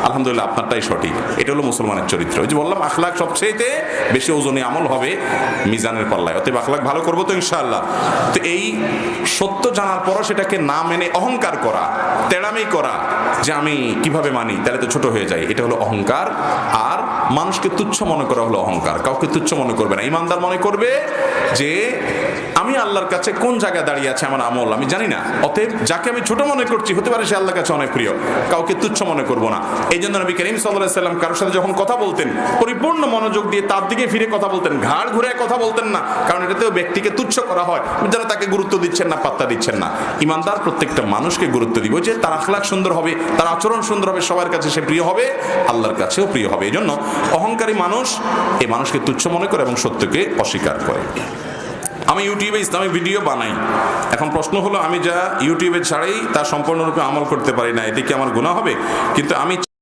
আলহামদুলিল্লাহ আপনারটাই সঠিক। এটা হলো মুসলমানের চরিত্র। ওই যে বললাম আখলাক সবচেয়ে বেশি ওজনী আমল হবে মিজানের পাল্লায়। অতএব আখলাক ভালো করবো তো ইনশাআল্লাহ। তো এই সত্য জানার পরও সেটাকে না মেনে অহংকার করা, তেড়ামি করা যে আমি কিভাবে মানি, তাহলে তো ছোট হয়ে যায়, এটা হলো অহংকার। আর মানুষকে তুচ্ছ মনে করা হলো অহংকার। কাউকে তুচ্ছ মনে করবে না। ইমানদার মনে করবে যে আমি আল্লাহর কাছে কোন জায়গায় দাঁড়িয়ে আছে আমার আমল আমি জানি না, অতএব যাকে আমি ছোট মনে করছি হতে পারে সে আল্লাহর কাছে অনেক প্রিয়। কাউকে তুচ্ছ মনে করব না। এই জন্য নবী করিম সাল্লাল্লাহু আলাইহি ওয়াসাল্লাম কারোর সাথে যখন কথা বলতেন পরিপূর্ণ মনোযোগ দিয়ে তার দিকে ফিরে কথা বলতেন, ঘাড় ঘুরে কথা বলতেন না, কারণ এটাতেও ব্যক্তিকে তুচ্ছ করা হয়, যারা তাকে গুরুত্ব দিচ্ছেন না, পাত্তা দিচ্ছেন না। ইমানদার প্রত্যেকটা মানুষকে গুরুত্ব দিব, যে তার আখলাক সুন্দর হবে, তার আচরণ সুন্দর হবে, সবার কাছে সে প্রিয় হবে, আল্লাহর কাছেও প্রিয় হবে। এই জন্য অহংকারী মানুষ এই মানুষকে তুচ্ছ মনে করে এবং সত্যকে অস্বীকার করে। আমি ইউটিউবে ইসলামিক ভিডিও বানাই। এখন প্রশ্ন হলো আমি যা ইউটিউবে ছাড়াই তা সম্পূর্ণরূপে আমল করতে পারি না, এতে কি আমার গুনাহ হবে? কিন্তু আমি